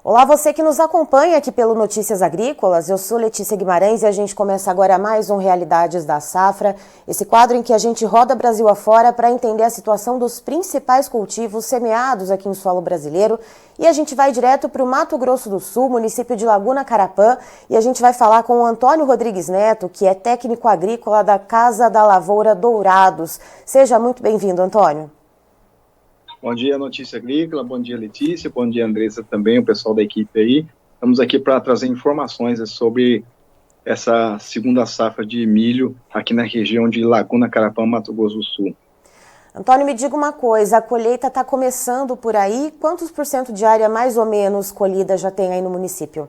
Olá, você que nos acompanha aqui pelo Notícias Agrícolas. Eu sou Letícia Guimarães e a gente começa agora mais um Realidades da Safra, esse quadro em que a gente roda Brasil afora para entender a situação dos principais cultivos semeados aqui em solo brasileiro. E a gente vai direto para o Mato Grosso do Sul, município de Laguna Carapã, e a gente vai falar com o Antônio Rodrigues Neto, que é técnico agrícola da Casa da Lavoura Dourados. Seja muito bem-vindo, Antônio. Bom dia, Notícia Agrícola, bom dia, Letícia, bom dia, Andressa também, o pessoal da equipe aí. Estamos aqui para trazer informações sobre essa segunda safra de milho aqui na região de Laguna Carapã, Mato Grosso do Sul. Antônio, me diga uma coisa, a colheita está começando por aí, quantos % de área mais ou menos colhida já tem aí no município?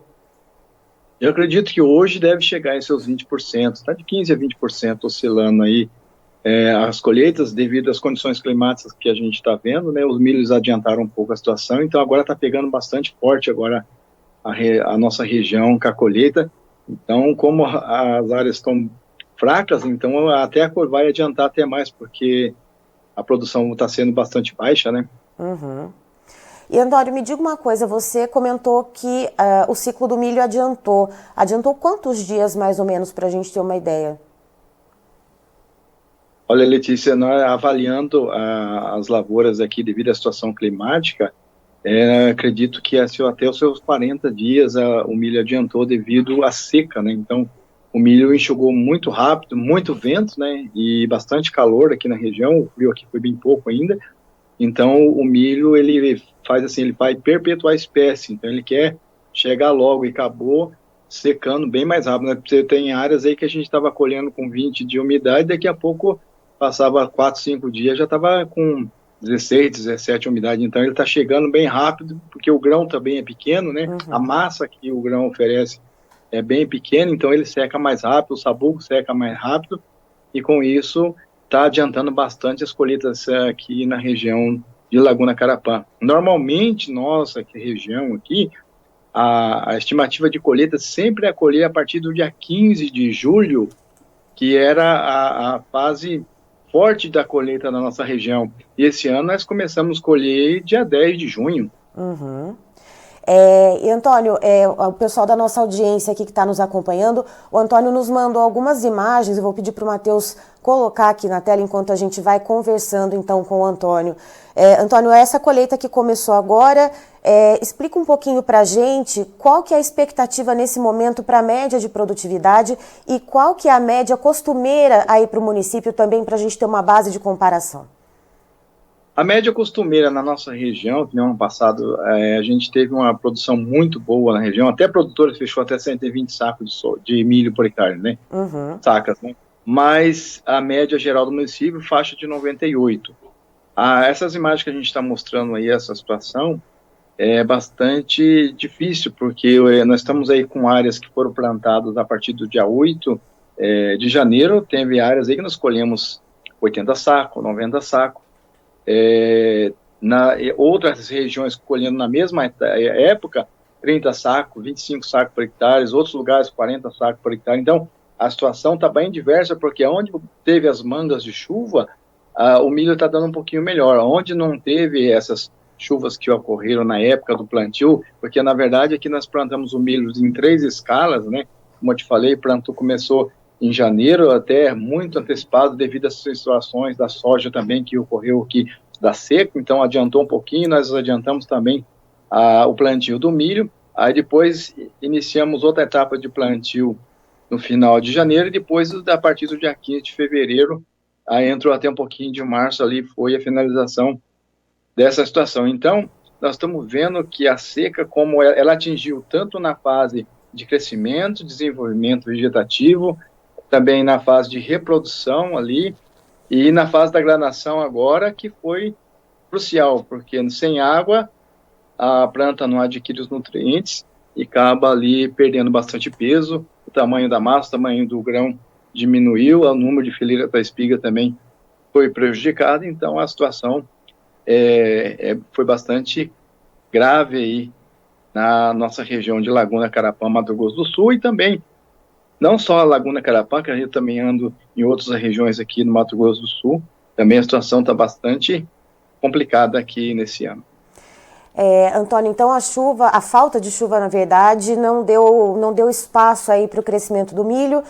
Eu acredito que hoje deve chegar em seus 20%, está de 15% a 20% oscilando aí. As colheitas, devido às condições climáticas que a gente está vendo, né, os milhos adiantaram um pouco a situação, então agora está pegando bastante forte agora a nossa região com a colheita. Então, como as áreas estão fracas, então até a cor vai adiantar até mais, porque a produção está sendo bastante baixa, né? Uhum. E, Antônio, me diga uma coisa, você comentou que o ciclo do milho adiantou. Adiantou quantos dias, mais ou menos, para a gente ter uma ideia? Olha, Letícia, nós avaliando as lavouras aqui devido à situação climática, acredito que até os seus 40 dias o milho adiantou devido à seca, né? Então, o milho enxugou muito rápido, muito vento, né? E bastante calor aqui na região, o frio aqui foi bem pouco ainda. Então, o milho, ele faz assim, ele vai perpetuar a espécie, então ele quer chegar logo e acabou secando bem mais rápido, né? Você tem áreas aí que a gente estava colhendo com 20 de umidade, daqui a pouco passava 4, 5 dias, já estava com 16, 17 umidade, então ele está chegando bem rápido, porque o grão também é pequeno, né? Uhum. A massa que o grão oferece é bem pequena, então ele seca mais rápido, o sabugo seca mais rápido, e com isso está adiantando bastante as colheitas aqui na região de Laguna Carapã. Normalmente, nossa região aqui, a estimativa de colheita sempre é colher a partir do dia 15 de julho, que era a fase forte da colheita na nossa região. E esse ano nós começamos a colher dia 10 de junho. Uhum. E Antônio, o pessoal da nossa audiência aqui que está nos acompanhando, o Antônio nos mandou algumas imagens, eu vou pedir para o Matheus colocar aqui na tela enquanto a gente vai conversando então com o Antônio. Antônio, essa colheita que começou agora, explica um pouquinho para a gente qual que é a expectativa nesse momento para a média de produtividade e qual que é a média costumeira aí para o município também, para a gente ter uma base de comparação. A média costumeira na nossa região, no ano passado, a gente teve uma produção muito boa na região, até produtores fechou até 120 sacos de milho por hectare, né? Uhum. Sacas, né? Mas a média geral do município, faixa de 98. Essas imagens que a gente está mostrando aí, essa situação, é bastante difícil, porque nós estamos aí com áreas que foram plantadas a partir do dia 8 de janeiro, teve áreas aí que nós colhemos 80 sacos, 90 sacos, outras regiões colhendo na mesma época 30 sacos, 25 sacos por hectare, outros lugares 40 sacos por hectare. Então a situação está bem diversa, porque onde teve as mangas de chuva, o milho está dando um pouquinho melhor. Onde não teve essas chuvas que ocorreram na época do plantio, porque na verdade aqui nós plantamos o milho em 3 escalas, né? Como eu te falei, o plantio começou em janeiro, até muito antecipado devido às situações da soja também que ocorreu aqui da seca, então adiantou um pouquinho, nós adiantamos também o plantio do milho, aí depois iniciamos outra etapa de plantio no final de janeiro, e depois a partir do dia 15 de fevereiro, aí entrou até um pouquinho de março ali, foi a finalização dessa situação. Então, nós estamos vendo que a seca, como ela atingiu tanto na fase de crescimento, desenvolvimento vegetativo, também na fase de reprodução ali, e na fase da granação agora, que foi crucial, porque sem água a planta não adquire os nutrientes e acaba ali perdendo bastante peso, o tamanho da massa, o tamanho do grão diminuiu, o número de fileiras da espiga também foi prejudicado, então a situação foi bastante grave aí na nossa região de Laguna Carapã, Mato Grosso do Sul, e também não só a Laguna Carapã, que a gente também anda em outras regiões aqui no Mato Grosso do Sul, também a situação está bastante complicada aqui nesse ano. Antônio, então a falta de chuva, na verdade, não deu espaço aí para o crescimento do milho.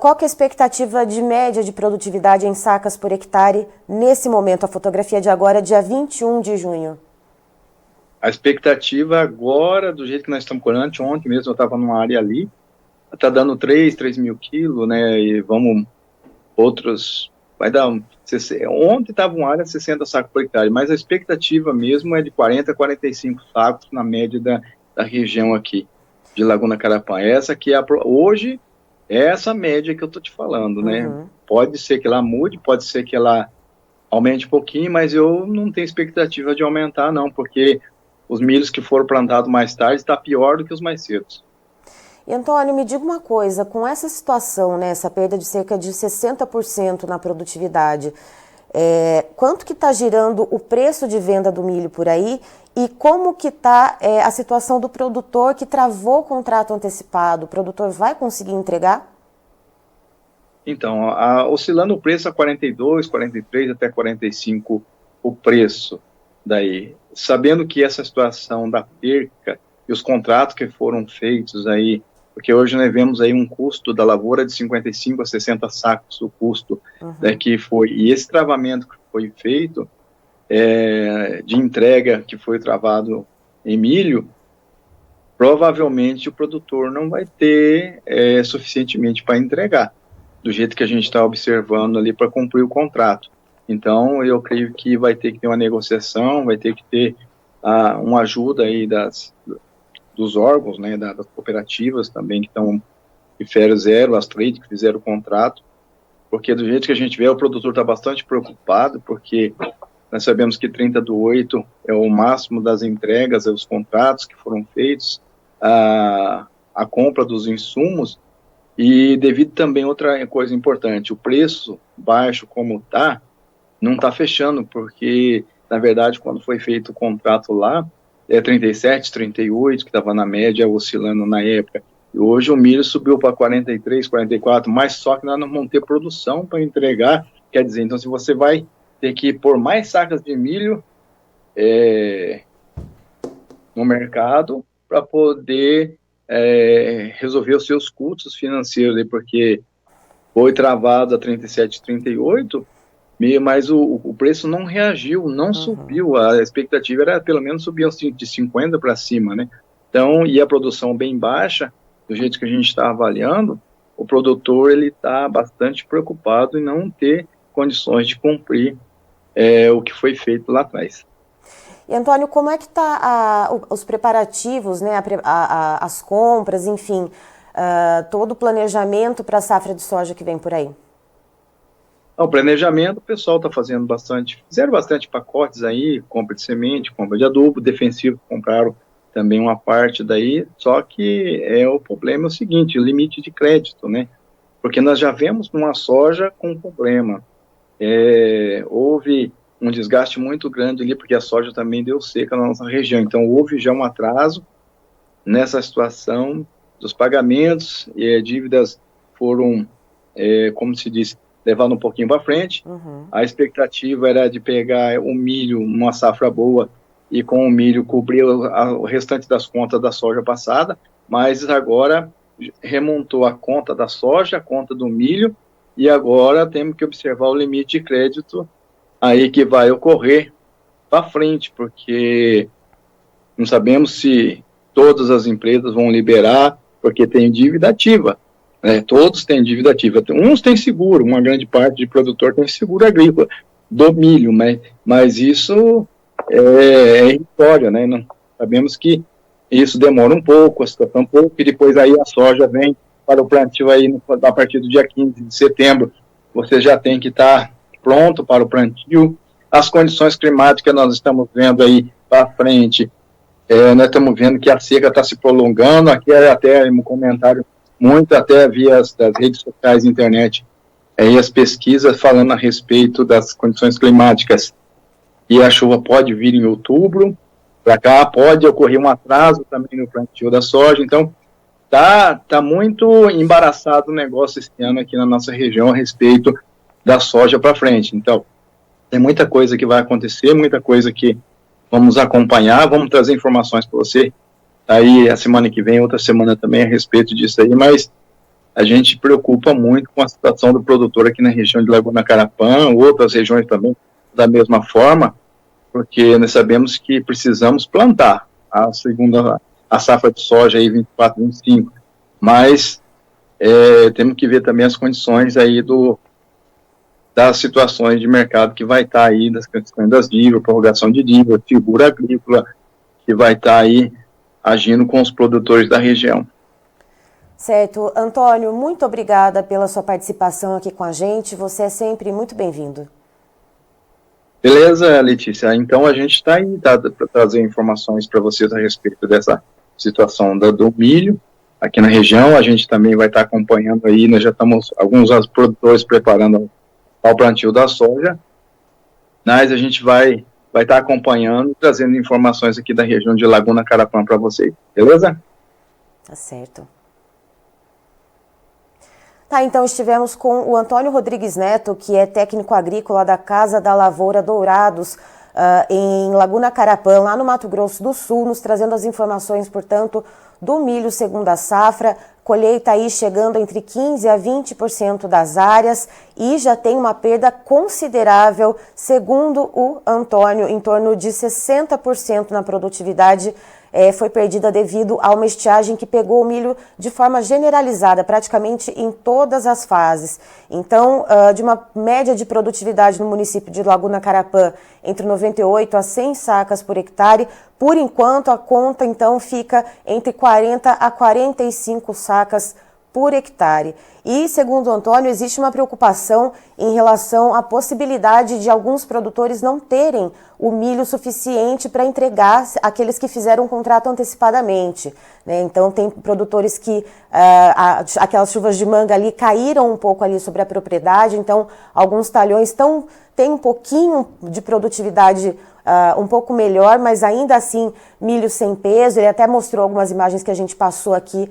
Qual que é a expectativa de média de produtividade em sacas por hectare nesse momento? A fotografia de agora, dia 21 de junho. A expectativa agora, do jeito que nós estamos colhendo, ontem mesmo eu estava numa área ali, está dando 3 mil quilos, né, e vamos, outros, vai dar, ontem estava uma área 60 sacos por hectare, mas a expectativa mesmo é de 40 a 45 sacos na média da região aqui, de Laguna Carapã. Essa que é hoje, é essa média que eu estou te falando, né, pode ser que ela mude, pode ser que ela aumente um pouquinho, mas eu não tenho expectativa de aumentar não, porque os milhos que foram plantados mais tarde está pior do que os mais cedos. E, Antônio, me diga uma coisa, com essa situação, né, essa perda de cerca de 60% na produtividade, quanto que está girando o preço de venda do milho por aí e como que está a situação do produtor que travou o contrato antecipado? O produtor vai conseguir entregar? Então, oscilando o preço a 42, 43 até 45 o preço daí, sabendo que essa situação da perca e os contratos que foram feitos aí, porque hoje nós vemos aí um custo da lavoura de 55 a 60 sacos, o custo que foi, e esse travamento que foi feito, de entrega que foi travado em milho, provavelmente o produtor não vai ter suficientemente para entregar, do jeito que a gente está observando ali para cumprir o contrato. Então, eu creio que vai ter que ter uma negociação, vai ter que ter uma ajuda aí dos órgãos, né, das cooperativas também que estão em Ferro Zero, as trade que fizeram o contrato, porque do jeito que a gente vê, o produtor está bastante preocupado, porque nós sabemos que 30/8 é o máximo das entregas, os contratos que foram feitos, a compra dos insumos, e devido também outra coisa importante, o preço baixo como está, não está fechando, porque, na verdade, quando foi feito o contrato lá, 37, 38, que estava na média, oscilando na época, e hoje o milho subiu para 43, 44, mas só que nós não vamos ter produção para entregar, quer dizer, então se você vai ter que pôr mais sacas de milho no mercado para poder resolver os seus custos financeiros, porque foi travado a 37, 38, mas o preço não reagiu, não subiu, a expectativa era pelo menos subir de 50 para cima, né? Então, e a produção bem baixa, do jeito que a gente está avaliando, o produtor ele está bastante preocupado em não ter condições de cumprir o que foi feito lá atrás. E, Antônio, como é que está os preparativos, né, as compras, enfim, todo o planejamento para a safra de soja que vem por aí? O planejamento, o pessoal está fazendo fizeram bastante pacotes aí, compra de semente, compra de adubo, defensivo, compraram também uma parte daí, só que o problema é o seguinte, o limite de crédito, né? Porque nós já vemos uma soja com problema. Houve um desgaste muito grande ali, porque a soja também deu seca na nossa região, então houve já um atraso nessa situação dos pagamentos, e dívidas foram, como se diz, levando um pouquinho para frente. A expectativa era de pegar o milho, uma safra boa, e com o milho cobrir o restante das contas da soja passada, mas agora remontou a conta da soja, a conta do milho, e agora temos que observar o limite de crédito aí que vai ocorrer para frente, porque não sabemos se todas as empresas vão liberar, porque tem dívida ativa. Todos têm dívida ativa. Uns têm seguro, uma grande parte de produtor tem seguro agrícola do milho, mas isso é história, né? Não, sabemos que isso demora um pouco, a situação um pouco, e depois aí a soja vem para o plantio aí a partir do dia 15 de setembro. Você já tem que estar pronto para o plantio. As condições climáticas nós estamos vendo aí para frente, nós estamos vendo que a seca está se prolongando, aqui até um comentário muito até via das redes sociais e internet, e as pesquisas falando a respeito das condições climáticas, e a chuva pode vir em outubro, para cá pode ocorrer um atraso também no plantio da soja, então tá muito embaraçado o negócio esse ano aqui na nossa região a respeito da soja para frente. Então, tem muita coisa que vai acontecer, muita coisa que vamos acompanhar, vamos trazer informações para você aí a semana que vem, outra semana também a respeito disso aí, mas a gente preocupa muito com a situação do produtor aqui na região de Laguna Carapã, outras regiões também da mesma forma, porque nós sabemos que precisamos plantar a safra de soja aí 24, 25, mas temos que ver também as condições aí das situações de mercado que vai estar aí, das questões das dívidas, prorrogação de dívida, figura agrícola, que vai estar aí agindo com os produtores da região. Certo. Antônio, muito obrigada pela sua participação aqui com a gente. Você é sempre muito bem-vindo. Beleza, Letícia. Então a gente está aí para trazer informações para vocês a respeito dessa situação do milho aqui na região. A gente também vai estar acompanhando aí, nós já estamos, alguns produtores preparando ao plantio da soja, mas a gente vai estar acompanhando, trazendo informações aqui da região de Laguna Carapã para vocês, beleza? Tá certo. Tá, então estivemos com o Antônio Rodrigues Neto, que é técnico agrícola da Casa da Lavoura Dourados, em Laguna Carapã, lá no Mato Grosso do Sul, nos trazendo as informações, portanto, do milho segunda safra, colheita aí chegando entre 15% a 20% das áreas e já tem uma perda considerável, segundo o Antônio, em torno de 60% na produtividade foi perdida devido a uma estiagem que pegou o milho de forma generalizada, praticamente em todas as fases. Então, de uma média de produtividade no município de Laguna Carapã entre 98 a 100 sacas por hectare, por enquanto a conta então fica entre 40 a 45 sacas por hectare. E, segundo o Antônio, existe uma preocupação em relação à possibilidade de alguns produtores não terem o milho suficiente para entregar aqueles que fizeram o contrato antecipadamente, né? Então, tem produtores que aquelas chuvas de manga ali caíram um pouco ali sobre a propriedade, então alguns talhões têm um pouquinho de produtividade um pouco melhor, mas ainda assim milho sem peso. Ele até mostrou algumas imagens que a gente passou aqui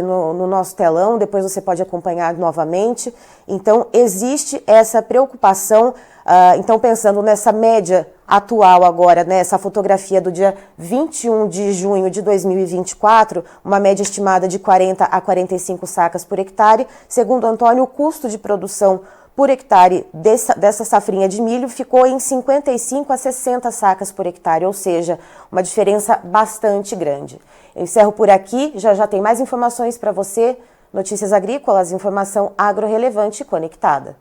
no nosso telão, depois você pode acompanhar novamente. Então, existe essa preocupação. Então, pensando nessa média atual agora, nessa fotografia do dia 21 de junho de 2024, uma média estimada de 40 a 45 sacas por hectare. Segundo Antônio, o custo de produção por hectare dessa safrinha de milho ficou em 55 a 60 sacas por hectare, ou seja, uma diferença bastante grande. Eu encerro por aqui, já tem mais informações para você. Notícias Agrícolas, informação agro relevante e conectada.